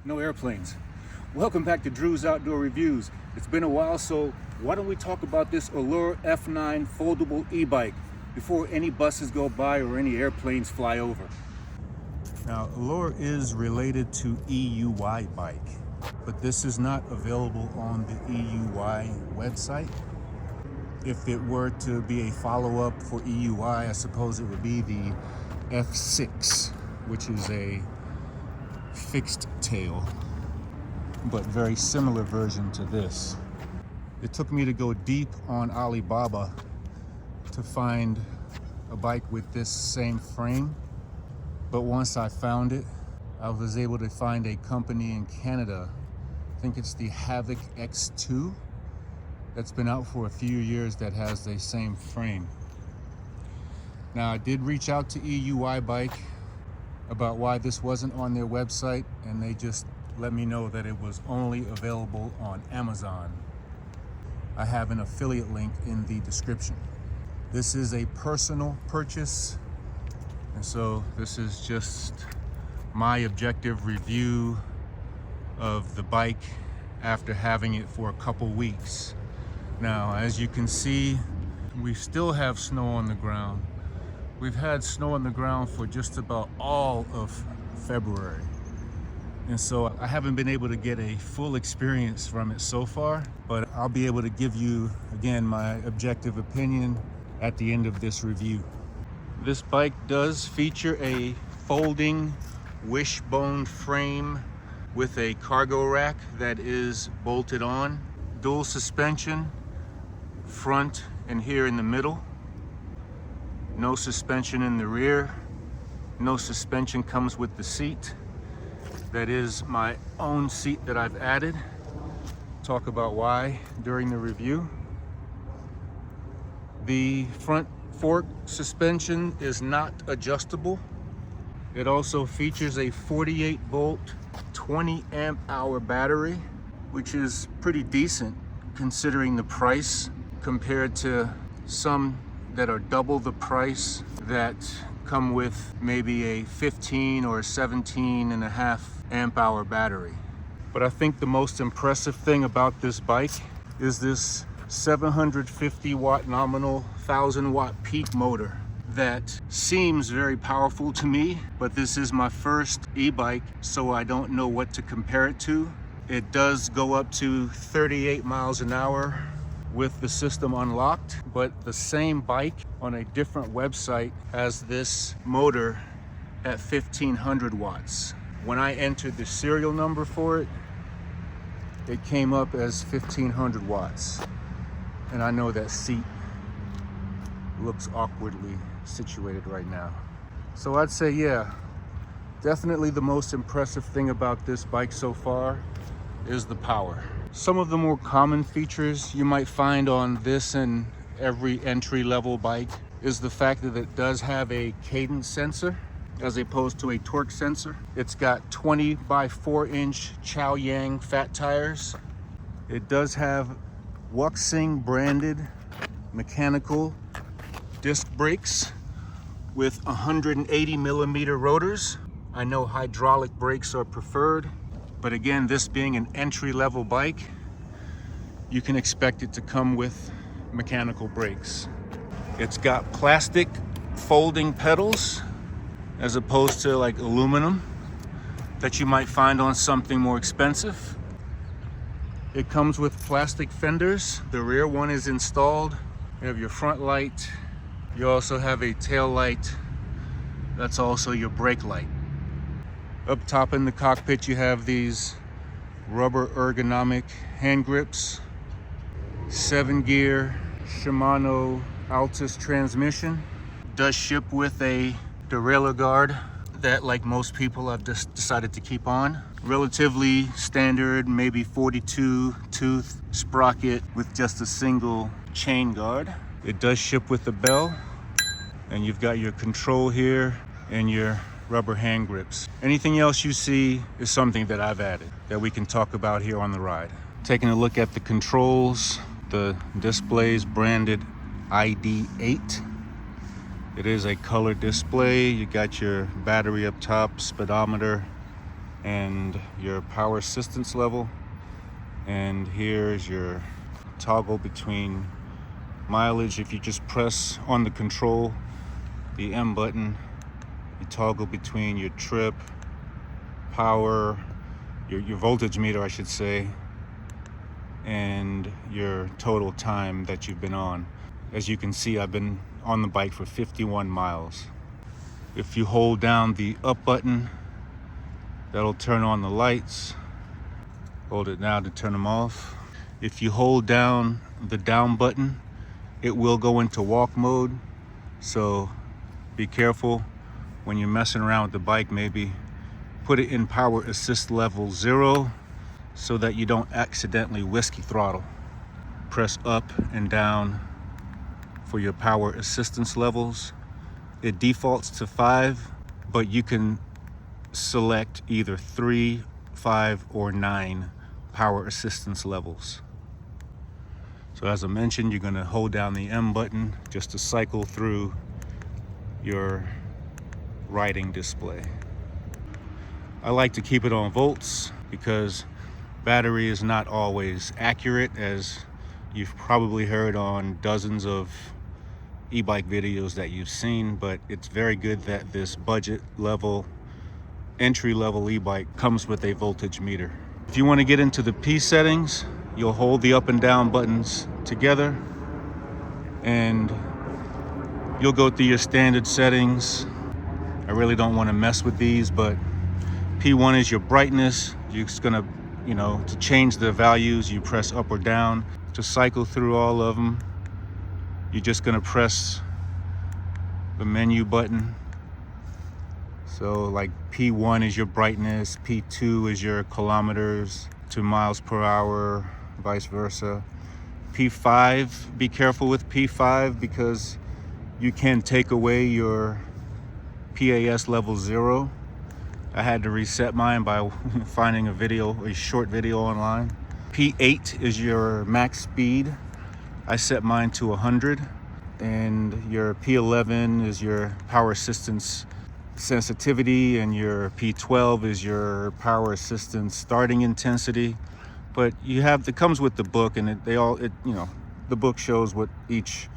no airplanes. Welcome back to Drew's Outdoor Reviews. It's been a while, so why don't we talk about this Auloor F9 foldable e-bike before any buses go by or any airplanes fly over. Now, Auloor is related to EUYBIKE, but this is not available on the EUY website. If it were to be a follow-up for EUY, I suppose it would be the F6, which is a fixed tail, but very similar version to this. It took me to go deep on Alibaba to find a bike with this same frame, but once I found it, I was able to find a company in Canada, I think it's the Havoc X2, that's been out for a few years that has the same frame. Now, I did reach out to EUYBIKE about why this wasn't on their website, and they just let me know that it was only available on Amazon. I have an affiliate link in the description. This is a personal purchase, and so this is just my objective review of the bike after having it for a couple weeks. Now, as you can see, we still have snow on the ground. We've had snow on the ground for just about all of February. And so I haven't been able to get a full experience from it so far, but I'll be able to give you, again, my objective opinion at the end of this review. This bike does feature a folding wishbone frame with a cargo rack that is bolted on, dual suspension, front and here in the middle. No suspension in the rear. No suspension comes with the seat. That is my own seat that I've added. Talk about why during the review. The front fork suspension is not adjustable. It also features a 48 volt, 20 amp hour battery, which is pretty decent considering the price compared to some that are double the price that come with maybe a 15 or 17 and a half amp hour battery. But I think the most impressive thing about this bike is this 750 watt nominal, 1000 watt peak motor that seems very powerful to me, but this is my first e-bike, so I don't know what to compare it to. It does go up to 38 miles an hour with the system unlocked, but the same bike on a different website has this motor at 1500 watts. When I entered the serial number for it, it came up as 1500 watts. And I know that seat looks awkwardly situated right now. So I'd say, yeah, definitely the most impressive thing about this bike so far is the power. Some of the more common features you might find on this and every entry-level bike is the fact that it does have a cadence sensor as opposed to a torque sensor. It's got 20 by 4 inch Chow Yang fat tires. It does have Wuxing branded mechanical disc brakes with 180 millimeter rotors. I know hydraulic brakes are preferred, but again, this being an entry-level bike, you can expect it to come with mechanical brakes. It's got plastic folding pedals as opposed to like aluminum that you might find on something more expensive. It comes with plastic fenders. The rear one is installed. You have your front light. You also have a tail light. That's also your brake light. Up top in the cockpit, you have these rubber ergonomic hand grips, 7-gear Shimano Altus transmission. Does ship with a derailleur guard that, like most people, I've just decided to keep on. Relatively standard, maybe 42 tooth sprocket with just a single chain guard. It does ship with a bell, and you've got your control here and your rubber hand grips. Anything else you see is something that I've added that we can talk about here on the ride. Taking a look at the controls, the display's branded ID8. It is a color display. You got your battery up top, speedometer, and your power assistance level. And here's your toggle between mileage. If you just press on the control, the M button, you toggle between your trip, power, your voltage meter, I should say, and your total time that you've been on. As you can see, I've been on the bike for 51 miles. If you hold down the up button, that'll turn on the lights. Hold it now to turn them off. If you hold down the down button, it will go into walk mode. So be careful when you're messing around with the bike. Maybe put it in power assist level 0 so that you don't accidentally whiskey throttle. Press up and down for your power assistance levels. It defaults to 5, but you can select either 3, 5, or 9 power assistance levels. So as I mentioned, you're going to hold down the M button just to cycle through your riding display. I like to keep it on volts because battery is not always accurate, as you've probably heard on dozens of e-bike videos that you've seen, but it's very good that this budget level, entry level e-bike comes with a voltage meter. If you want to get into the P settings, you'll hold the up and down buttons together and you'll go through your standard settings. I really don't want to mess with these, but P1 is your brightness. You're just gonna, to change the values, you press up or down. To cycle through all of them, you're just gonna press the menu button. So like P1 is your brightness, P2 is your kilometers to miles per hour, vice versa. P5, be careful with P5 because you can take away your PAS level 0. I had to reset mine by finding a short video online. P8 is your max speed. I set mine to 100. And your P11 is your power assistance sensitivity, and your P12 is your power assistance starting intensity. But it comes with the book, and the book shows what each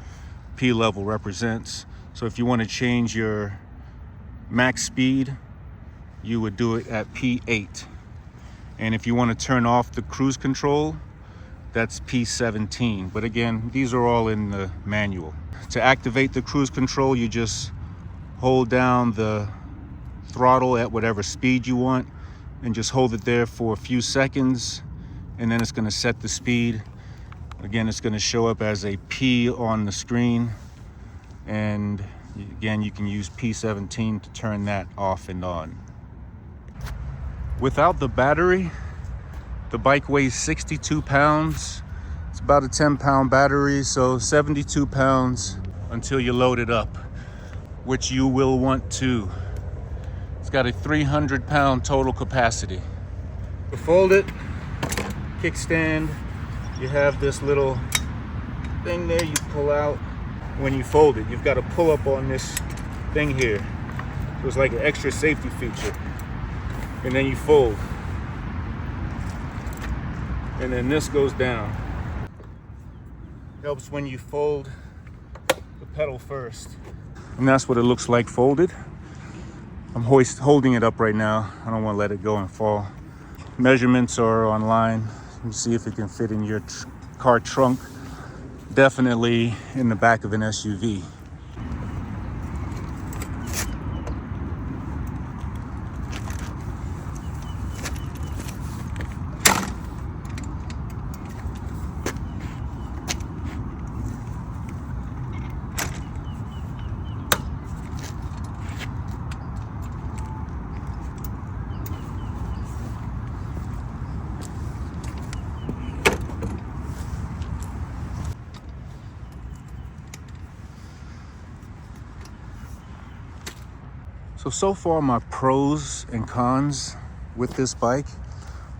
P level represents. So if you want to change your max speed, you would do it at P8. And if you want to turn off the cruise control, that's P17. But again, these are all in the manual. To activate the cruise control, you just hold down the throttle at whatever speed you want and just hold it there for a few seconds, and then it's going to set the speed. Again, it's going to show up as a P on the screen, and again, you can use P17 to turn that off and on. Without the battery, the bike weighs 62 pounds. It's about a 10-pound battery, so 72 pounds until you load it up, which you will want to. It's got a 300-pound total capacity. To fold it, kickstand, you have this little thing there you pull out. When you fold it, you've got to pull up on this thing here. So it's like an extra safety feature. And then you fold. And then this goes down. Helps when you fold the pedal first. And that's what it looks like folded. I'm holding it up right now. I don't want to let it go and fall. Measurements are online. You can see if it can fit in your car trunk. Definitely in the back of an SUV. So far my pros and cons with this bike.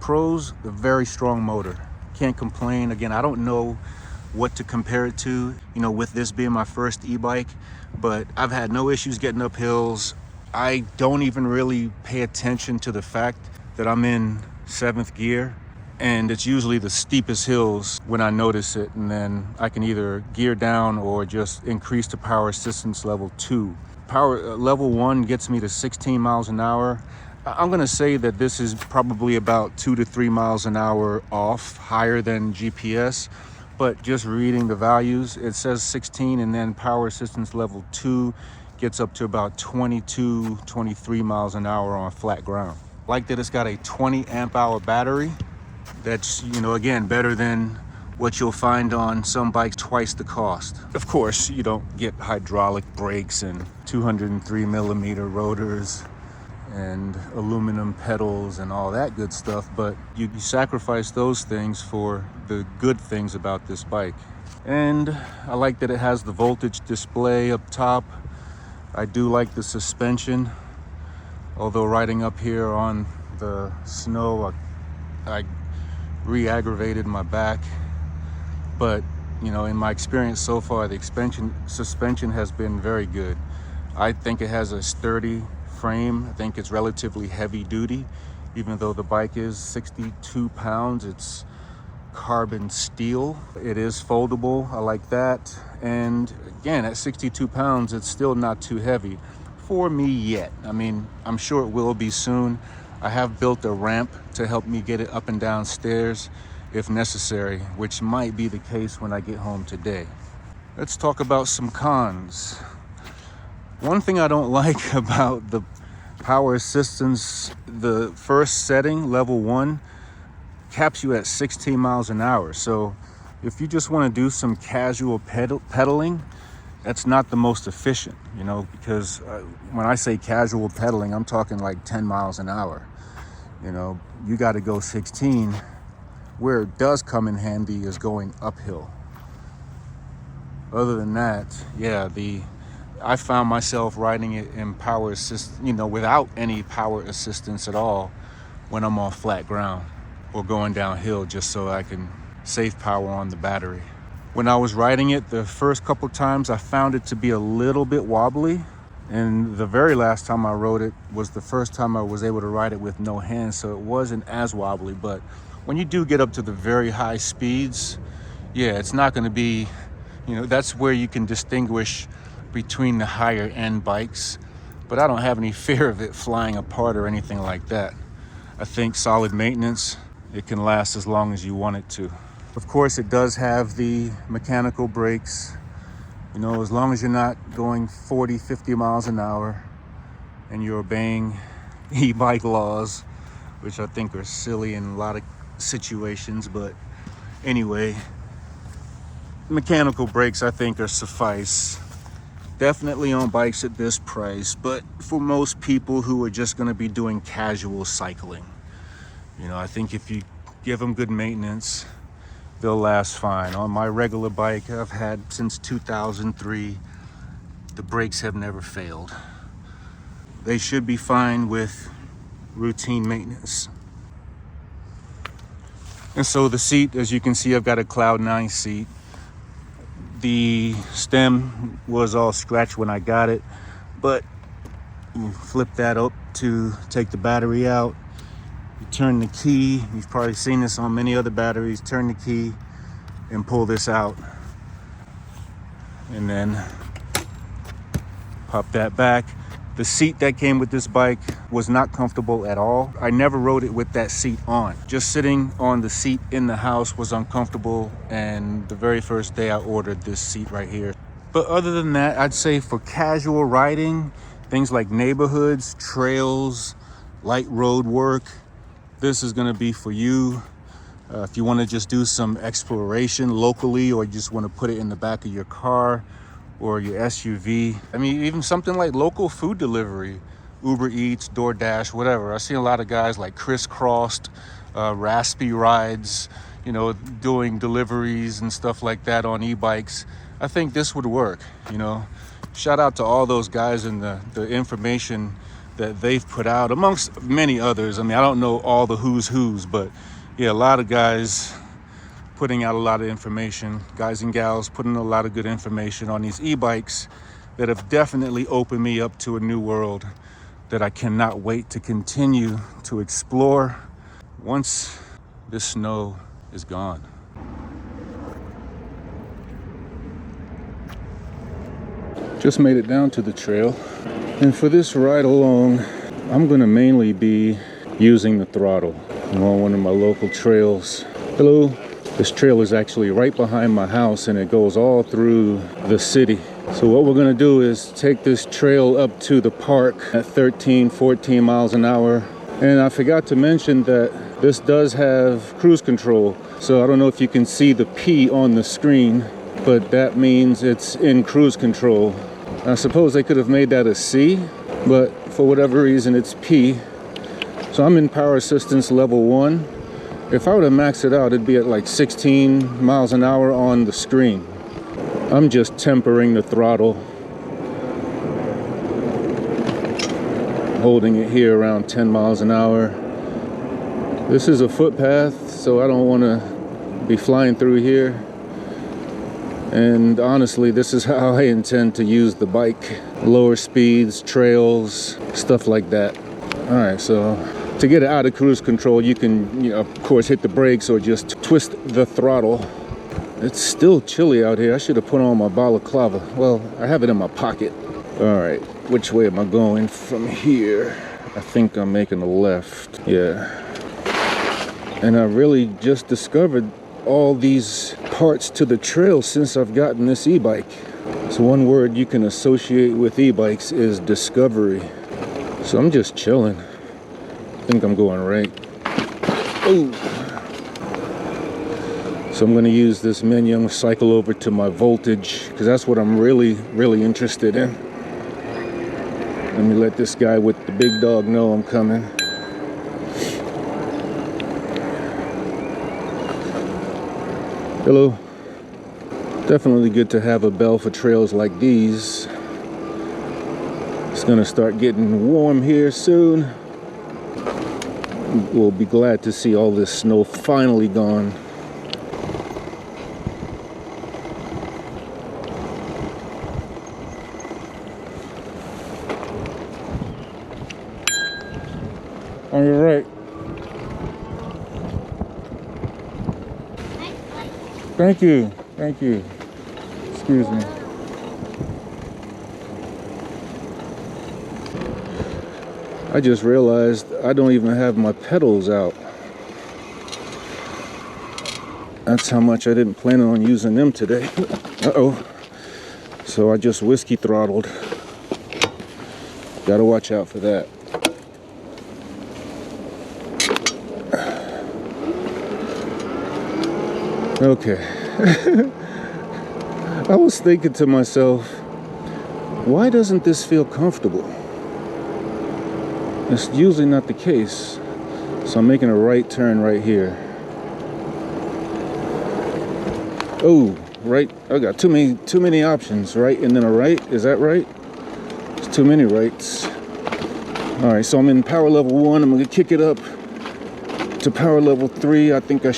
Pros, a very strong motor. Can't complain. Again, I don't know what to compare it to, with this being my first e-bike, but I've had no issues getting up hills. I don't even really pay attention to the fact that I'm in 7th gear, and it's usually the steepest hills when I notice it, and then I can either gear down or just increase to power assistance level 2. Power level 1 gets me to 16 miles an hour. I'm gonna say that this is probably about 2 to 3 miles an hour off, higher than GPS, but just reading the values, it says 16, and then power assistance level 2 gets up to about 22, 23 miles an hour on flat ground. Like that it's got a 20 amp hour battery. That's, you know, again, better than what you'll find on some bikes, twice the cost. Of course, you don't get hydraulic brakes and 203 millimeter rotors and aluminum pedals and all that good stuff, but you sacrifice those things for the good things about this bike. And I like that it has the voltage display up top. I do like the suspension, although riding up here on the snow, I re-aggravated my back. But, you know, in my experience so far, the suspension has been very good. I think it has a sturdy frame. I think it's relatively heavy duty, even though the bike is 62 pounds. It's carbon steel. It is foldable. I like that. And again, at 62 pounds, it's still not too heavy for me yet. I mean, I'm sure it will be soon. I have built a ramp to help me get it up and down stairs if necessary, which might be the case when I get home today. Let's talk about some cons. One thing I don't like about the power assistance, the first setting, level 1, caps you at 16 miles an hour. So if you just want to do some casual pedaling, that's not the most efficient, you know, because when I say casual pedaling, I'm talking like 10 miles an hour. You know, you got to go 16. Where it does come in handy is going uphill. Other than that, yeah, I found myself riding it in power assist, you know, without any power assistance at all when I'm on flat ground or going downhill, just so I can save power on the battery. When I was riding it the first couple times, I found it to be a little bit wobbly. And the very last time I rode it was the first time I was able to ride it with no hands, so it wasn't as wobbly. But when you do get up to the very high speeds, yeah, it's not going to be, you know, that's where you can distinguish between the higher end bikes. But I don't have any fear of it flying apart or anything like that. I think solid maintenance, it can last as long as you want it to. Of course, it does have the mechanical brakes. You know, as long as you're not going 40, 50 miles an hour and you're obeying e-bike laws, which I think are silly in a lot of situations. But anyway, mechanical brakes I think are suffice. Definitely on bikes at this price, but for most people who are just going to be doing casual cycling, you know, I think if you give them good maintenance, they'll last fine. On my regular bike I've had since 2003, the brakes have never failed. They should be fine with routine maintenance. And so the seat, as you can see, I've got a Cloud 9 seat. The stem was all scratched when I got it, but you flip that up to take the battery out. You turn the key. You've probably seen this on many other batteries. Turn the key and pull this out, and then pop that back. The seat that came with this bike was not comfortable at all. I never rode it with that seat on. Just sitting on the seat in the house was uncomfortable, and the very first day I ordered this seat right here. But other than that, I'd say for casual riding, things like neighborhoods, trails, light road work, this is gonna be for you. If you wanna just do some exploration locally, or you just wanna put it in the back of your car or your SUV. I mean, even something like local food delivery, Uber Eats, DoorDash, whatever. I see a lot of guys like crisscrossed, raspy rides, you know, doing deliveries and stuff like that on e-bikes. I think this would work, you know. Shout out to all those guys and the information that they've put out, amongst many others. I mean, I don't know all the who's, but yeah, a lot of guys putting out a lot of information, guys and gals putting a lot of good information on these e-bikes that have definitely opened me up to a new world that I cannot wait to continue to explore once this snow is gone. Just made it down to the trail, and for this ride along, I'm gonna mainly be using the throttle. I'm on one of my local trails. Hello. This trail is actually right behind my house, and it goes all through the city. So what we're gonna do is take this trail up to the park at 13, 14 miles an hour. And I forgot to mention that this does have cruise control. So I don't know if you can see the P on the screen, but that means it's in cruise control. I suppose they could have made that a C, but for whatever reason it's P. So I'm in power assistance level 1. If I were to max it out, it'd be at like 16 miles an hour on the screen. I'm just tempering the throttle, holding it here around 10 miles an hour. This is a footpath, so I don't want to be flying through here. And honestly, this is how I intend to use the bike. Lower speeds, trails, stuff like that. All right, so to get it out of cruise control, you can, of course, hit the brakes or just twist the throttle. It's still chilly out here. I should have put on my balaclava. Well, I have it in my pocket. All right, which way am I going from here? I think I'm making a left. Yeah. And I really just discovered all these parts to the trail since I've gotten this e-bike. So one word you can associate with e-bikes is discovery. So I'm just chilling. I think I'm going right. Oh. So I'm going to use this menu. I'm going to cycle over to my voltage because that's what I'm really interested in. Let me let this guy with the big dog know I'm coming. Hello. Definitely good to have a bell for trails like these. It's going to start getting warm here soon. We'll be glad to see all this snow finally gone. On your right. Thank you. Thank you. Excuse me. I just realized I don't even have my pedals out. That's how much I didn't plan on using them today. Uh-oh. So I just whiskey throttled. Gotta watch out for that. Okay. I was thinking to myself, why doesn't this feel comfortable? It's usually not the case. So I'm making a right turn right here. Oh, right. I got too many options. Right and then a right. Is that right? It's too many rights. All right, so I'm in power level 1. I'm gonna kick it up to power level 3. I think I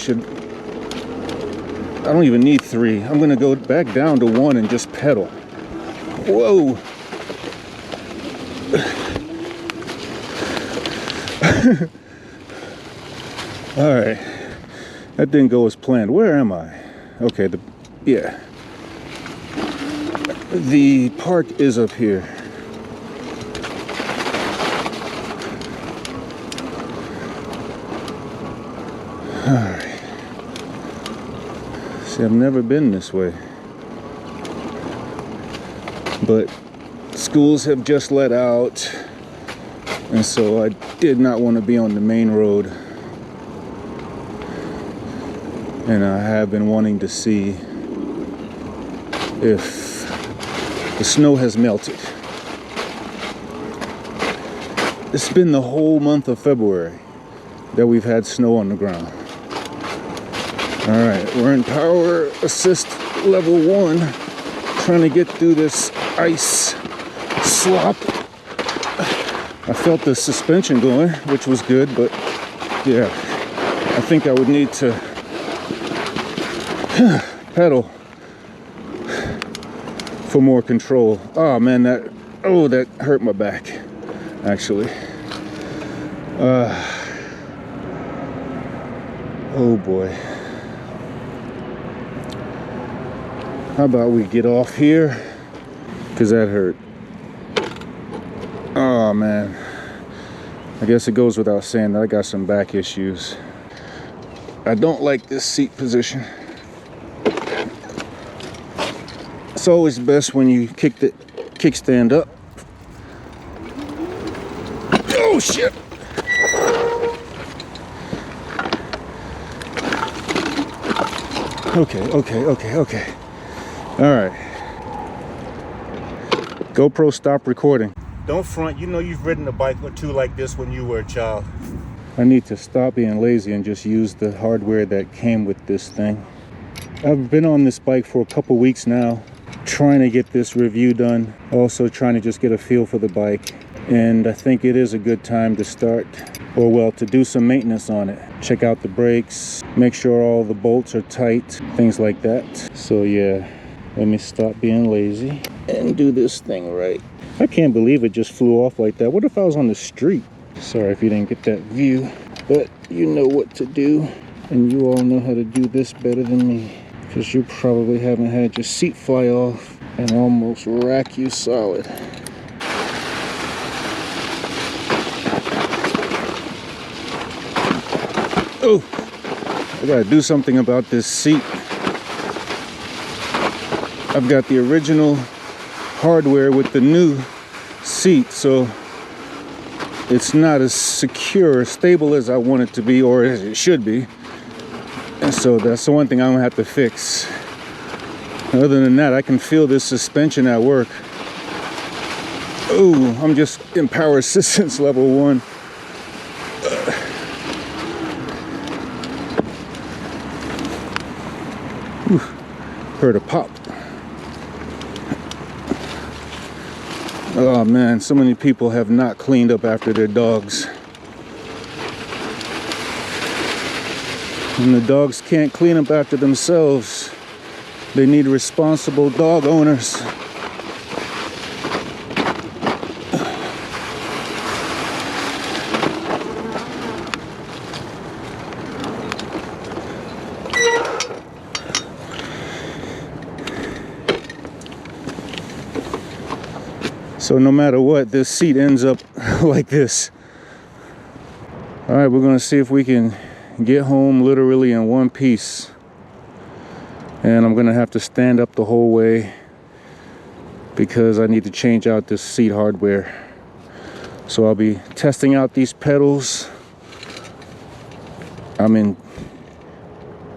don't even need 3. I'm gonna go back down to 1 and just pedal. Whoa. All right, that didn't go as planned. Where am I? Okay, the park is up here. All right. See, I've never been this way, but schools have just let out, and so I did not want to be on the main road. And I have been wanting to see if the snow has melted. It's been the whole month of February that we've had snow on the ground. All right, we're in power assist level 1, trying to get through this ice slop. I felt the suspension going, which was good, but yeah, I think I would need to pedal for more control. Oh man, that hurt my back. actually. Oh boy. How about we get off here? Because that hurt. Oh man. I guess it goes without saying that I got some back issues. I don't like this seat position. It's always best when you kick the kickstand up. Oh shit! Okay. All right. GoPro, stop recording. Don't front. You know you've ridden a bike or two like this when you were a child. I need to stop being lazy and just use the hardware that came with this thing. I've been on this bike for a couple weeks now, trying to get this review done. Also trying to just get a feel for the bike. And I think it is a good time to start, or well, to do some maintenance on it. Check out the brakes, make sure all the bolts are tight, things like that. So yeah, let me stop being lazy and do this thing right. I can't believe it just flew off like that. What if I was on the street? Sorry if you didn't get that view, but you know what to do. And you all know how to do this better than me, because you probably haven't had your seat fly off and almost rack you solid. Oh, I gotta do something about this seat. I've got the original hardware with the new seat, so it's not as secure, stable as I want it to be, or as it should be. And so that's the one thing I'm gonna have to fix. Other than that, I can feel this suspension at work. Oh, I'm just in power assistance level 1. Heard a pop. Oh man, so many people have not cleaned up after their dogs. And the dogs can't clean up after themselves. They need responsible dog owners. So no matter what, this seat ends up like this. All right, we're gonna see if we can get home literally in one piece. And I'm gonna have to stand up the whole way because I need to change out this seat hardware. So I'll be testing out these pedals. I'm in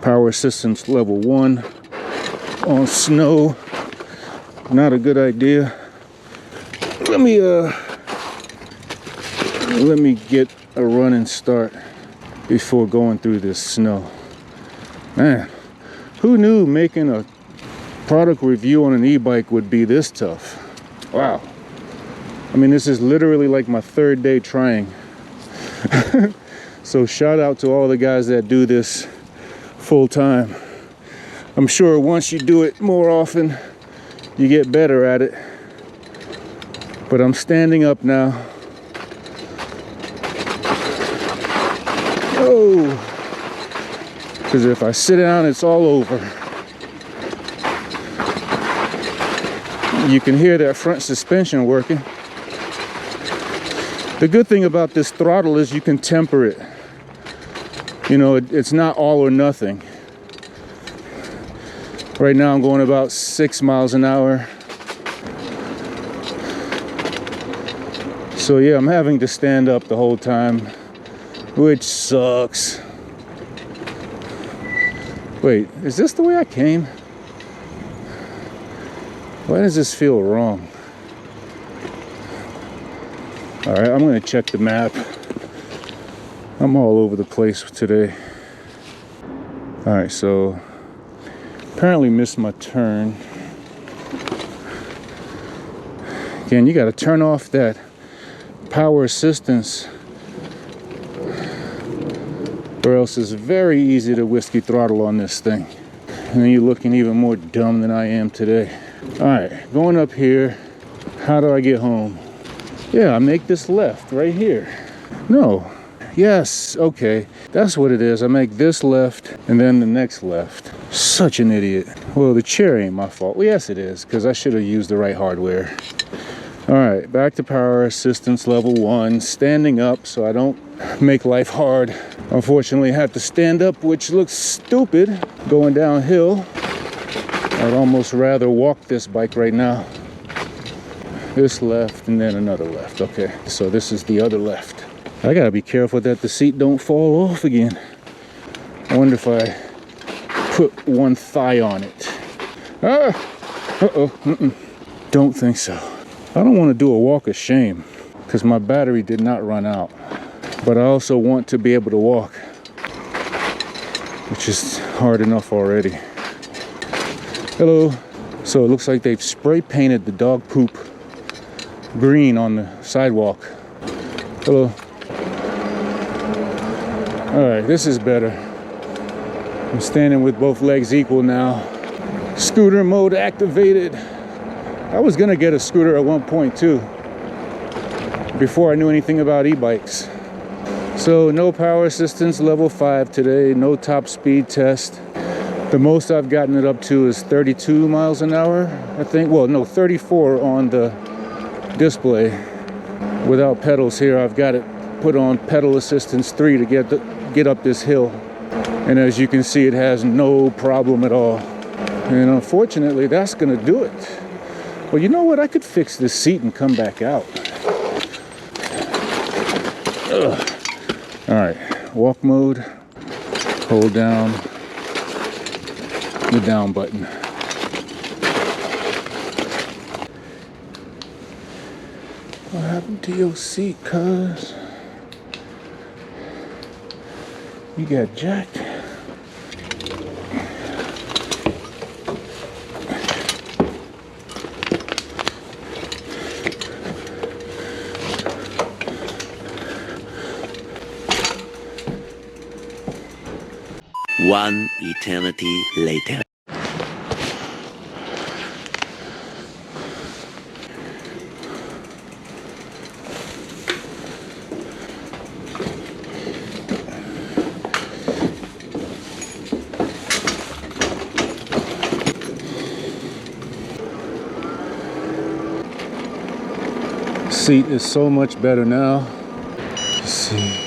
power assistance level 1 on snow. Not a good idea. Let me get a running start before going through this snow. Man, who knew making a product review on an e-bike would be this tough? Wow. I mean, this is literally like my 3rd day trying. So shout out to all the guys that do this full time. I'm sure once you do it more often, you get better at it. But I'm standing up now. Oh, because if I sit down, it's all over. You can hear that front suspension working. The good thing about this throttle is you can temper it. You know, it's not all or nothing. Right now I'm going about 6 miles an hour. So yeah, I'm having to stand up the whole time, which sucks. Wait, is this the way I came? Why does this feel wrong? All right, I'm gonna check the map. I'm all over the place today. All right, so apparently missed my turn. Again, you gotta turn off that power assistance, or else it's very easy to whiskey throttle on this thing. And then you're looking even more dumb than I am today. All right, going up here. How do I get home? Yeah, I make this left right here. No. Yes, okay. That's what it is. I make this left and then the next left. Such an idiot. Well, the chair ain't my fault. Well, yes, it is, because I should have used the right hardware. All right, back to power assistance level 1. Standing up so I don't make life hard. Unfortunately, I have to stand up, which looks stupid going downhill. I'd almost rather walk this bike right now. This left and then another left. Okay, so this is the other left. I gotta be careful that the seat don't fall off again. I wonder if I put one thigh on it. Don't think so. I don't want to do a walk of shame because my battery did not run out. But I also want to be able to walk, which is hard enough already. Hello. So it looks like they've spray painted the dog poop green on the sidewalk. Hello. All right, this is better. I'm standing with both legs equal now. Scooter mode activated. I was gonna get a scooter at one point too, before I knew anything about e-bikes. So no power assistance level 5 today, no top speed test. The most I've gotten it up to is 32 miles an hour, I think. Well, no, 34 on the display. Without pedals here, I've got it put on pedal assistance 3 to get up this hill. And as you can see, it has no problem at all. And unfortunately, that's gonna do it. Well, you know what? I could fix this seat and come back out. Ugh. All right, walk mode, hold down the down button. What happened to your seat, cuz? You got jacked. One eternity later. Seat is so much better now. Let's see.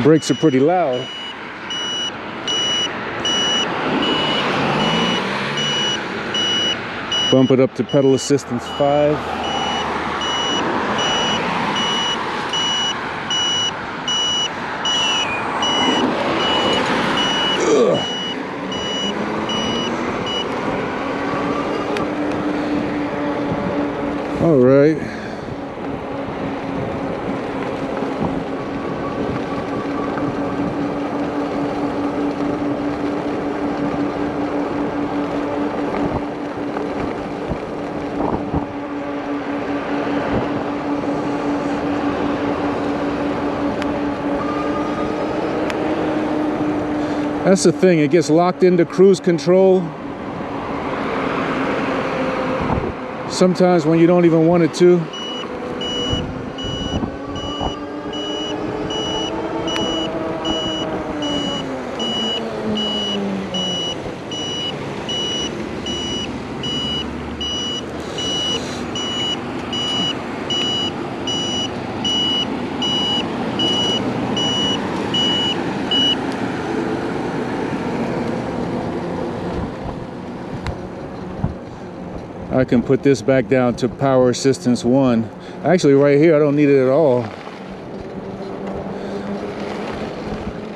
Brakes are pretty loud. Bump it up to pedal assistance 5. Ugh. All right. That's the thing, it gets locked into cruise control sometimes when you don't even want it to. I can put this back down to power assistance 1. Actually, right here, I don't need it at all.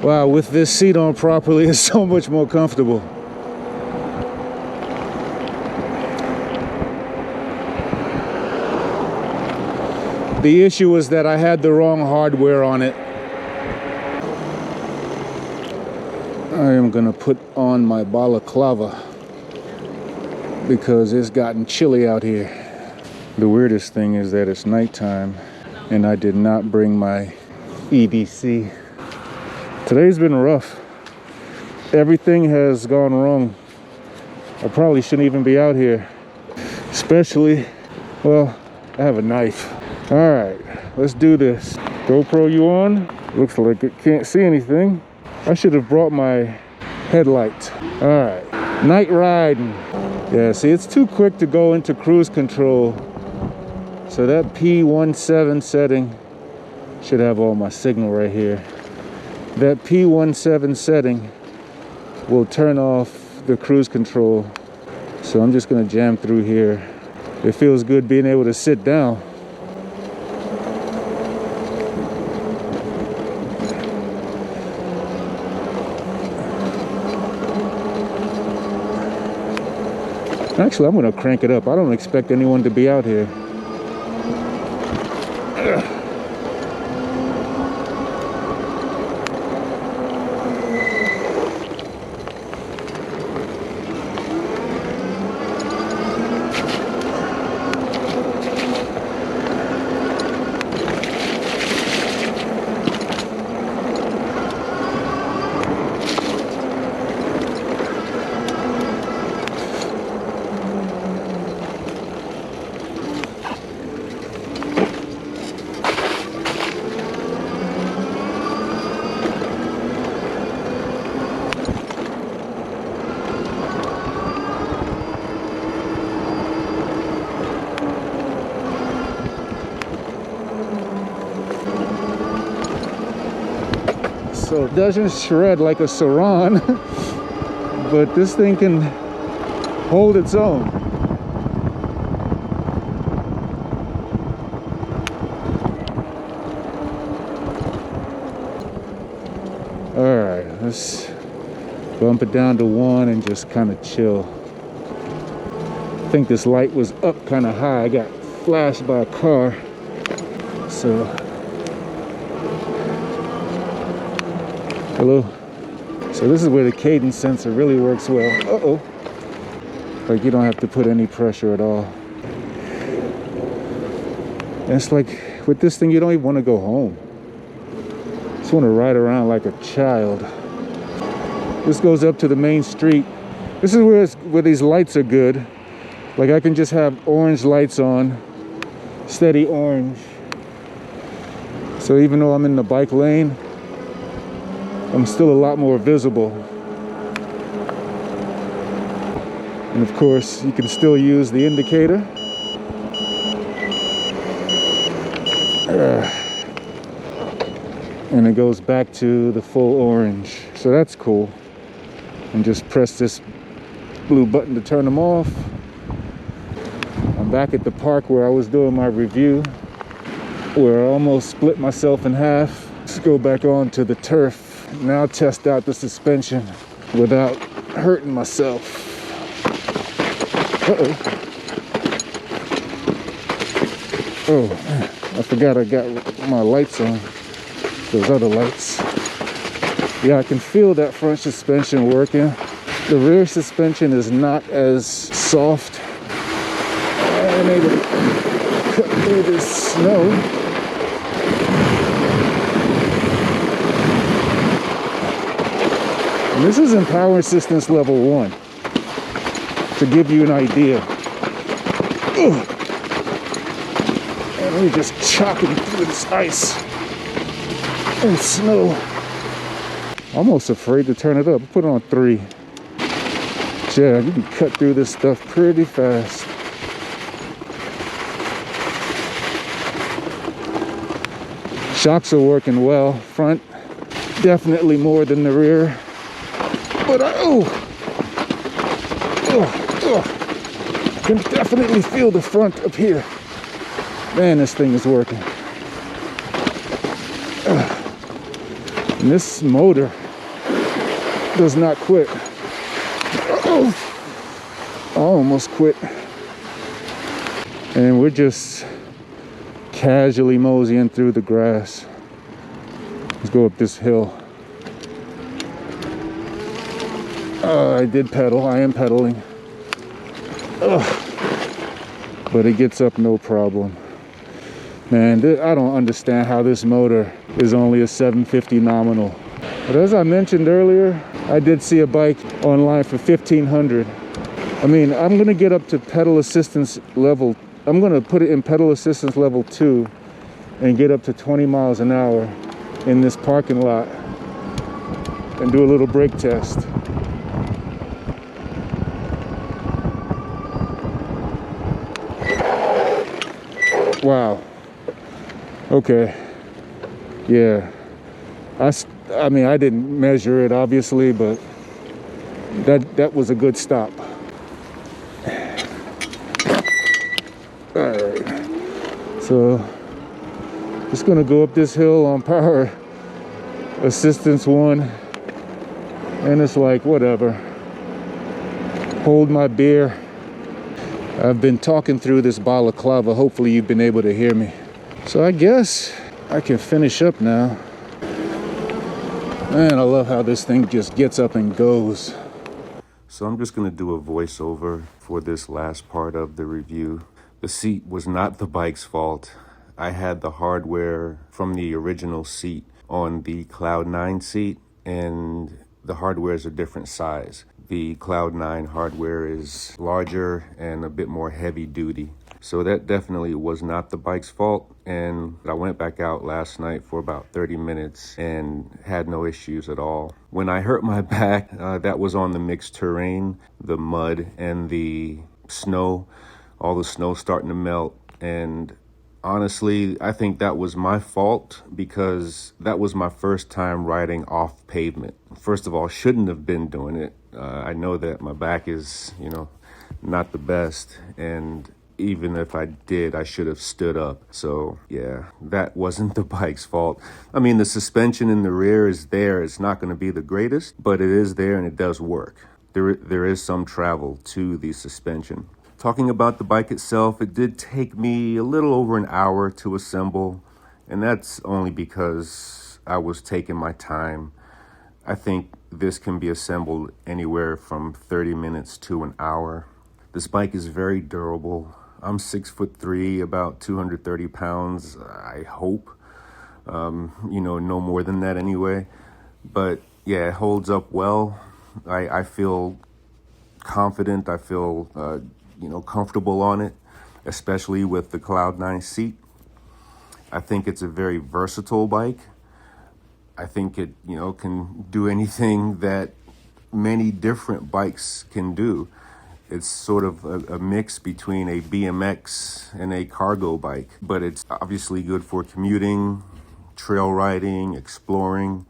Wow, with this seat on properly, it's so much more comfortable. The issue was that I had the wrong hardware on it. I am gonna put on my balaclava because it's gotten chilly out here. The weirdest thing is that it's nighttime and I did not bring my EDC. Today's been rough. Everything has gone wrong. I probably shouldn't even be out here. Especially, well, I have a knife. All right, let's do this. GoPro, you on? Looks like it can't see anything. I should have brought my headlight. All right, night riding. Yeah, see, it's too quick to go into cruise control. So that P17 setting should have all my signal right here. That P17 setting will turn off the cruise control. So I'm just gonna jam through here. It feels good being able to sit down. Actually, I'm gonna crank it up. I don't expect anyone to be out here. So it doesn't shred like a Saran, but this thing can hold its own. All right, let's bump it down to 1 and just kind of chill. I think this light was up kind of high. I got flashed by a car, so. Hello. So this is where the cadence sensor really works well. Uh-oh. Like you don't have to put any pressure at all. And it's like with this thing, you don't even want to go home. You just want to ride around like a child. This goes up to the main street. This is where these lights are good. Like I can just have orange lights on, steady orange. So even though I'm in the bike lane, I'm still a lot more visible. And of course, you can still use the indicator. And it goes back to the full orange. So that's cool. And just press this blue button to turn them off. I'm back at the park where I was doing my review, where I almost split myself in half. Let's go back on to the turf. Now test out the suspension without hurting myself. Uh-oh. Oh, I forgot I got my lights on. Those other lights. Yeah, I can feel that front suspension working. The rear suspension is not as soft. I'm able to cut through this snow. And this is in power assistance level 1, to give you an idea. Ugh. And we're just chopping through this ice and snow. Almost afraid to turn it up. Put it on 3. Yeah, you can cut through this stuff pretty fast. Shocks are working well. Front, definitely more than the rear. But I can definitely feel the front up here. Man, this thing is working. And this motor does not quit. I almost quit. And we're just casually moseying through the grass. Let's go up this hill. I did pedal. I am pedaling. But it gets up no problem. Man, I don't understand how this motor is only a 750 nominal. But as I mentioned earlier, I did see a bike online for $1,500. I mean, I'm gonna get up to pedal assistance level. I'm gonna put it in pedal assistance level 2 and get up to 20 miles an hour in this parking lot and do a little brake test. Wow. Okay. Yeah. I mean, I didn't measure it obviously, but that was a good stop. All right. So just gonna go up this hill on power assistance 1, and it's like whatever. Hold my beer. I've been talking through this balaclava. Hopefully you've been able to hear me. So I guess I can finish up now. Man, I love how this thing just gets up and goes. So I'm just gonna do a voiceover for this last part of the review. The seat was not the bike's fault. I had the hardware from the original seat on the Cloud 9 seat, and the hardware is a different size. The Cloud 9 hardware is larger and a bit more heavy duty. So that definitely was not the bike's fault. And I went back out last night for about 30 minutes and had no issues at all. When I hurt my back, that was on the mixed terrain, the mud and the snow, all the snow starting to melt. And honestly, I think that was my fault because that was my first time riding off pavement. First of all, shouldn't have been doing it. I know that my back is, not the best. And even if I did, I should have stood up. So yeah, that wasn't the bike's fault. I mean, the suspension in the rear is there. It's not going to be the greatest, but it is there and it does work. There is some travel to the suspension. Talking about the bike itself, it did take me a little over an hour to assemble, and that's only because I was taking my time. I think this can be assembled anywhere from 30 minutes to an hour. This bike is very durable. I'm 6'3", about 230 pounds, I hope. No more than that anyway. But yeah, it holds up well. I feel confident. I feel, comfortable on it, especially with the Cloud 9 seat. I think it's a very versatile bike. I think it, can do anything that many different bikes can do. It's sort of a mix between a BMX and a cargo bike, but it's obviously good for commuting, trail riding, exploring.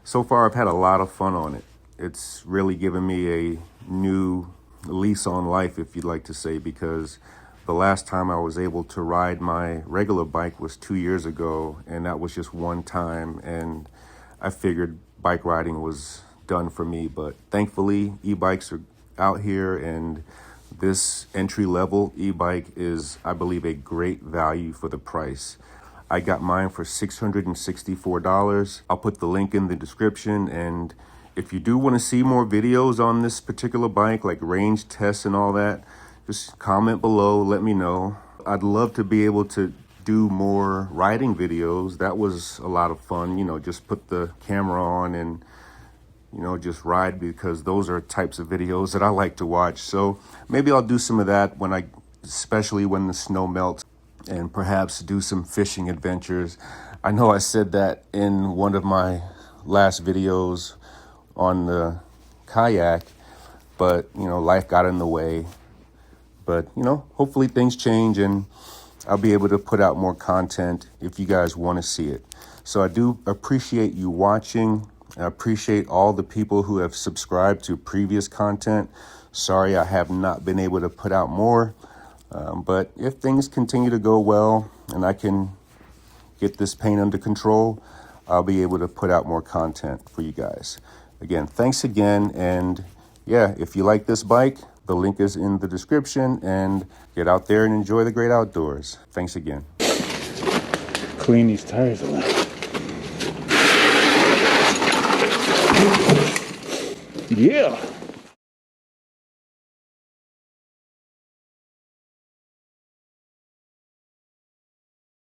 So far, I've had a lot of fun on it. It's really given me a new lease on life, if you'd like to say, because the last time I was able to ride my regular bike was 2 years ago, and that was just one time, and I figured bike riding was done for me. But thankfully, e-bikes are out here, and this entry-level e-bike is, I believe, a great value for the price. I got mine for $664. I'll put the link in the description, and if you do want to see more videos on this particular bike, like range tests and all that, just comment below, let me know. I'd love to be able to do more riding videos. That was a lot of fun, just put the camera on and, just ride, because those are types of videos that I like to watch. So maybe I'll do some of that especially when the snow melts, and perhaps do some fishing adventures. I know I said that in one of my last videos on the kayak, but life got in the way. But hopefully things change and I'll be able to put out more content if you guys want to see it. So I do appreciate you watching. I appreciate all the people who have subscribed to previous content. Sorry I have not been able to put out more, but if things continue to go well and I can get this pain under control, I'll be able to put out more content for you guys. Again, thanks again. And yeah, if you like this bike, the link is in the description, and get out there and enjoy the great outdoors. Thanks again. Clean these tires a little. Yeah.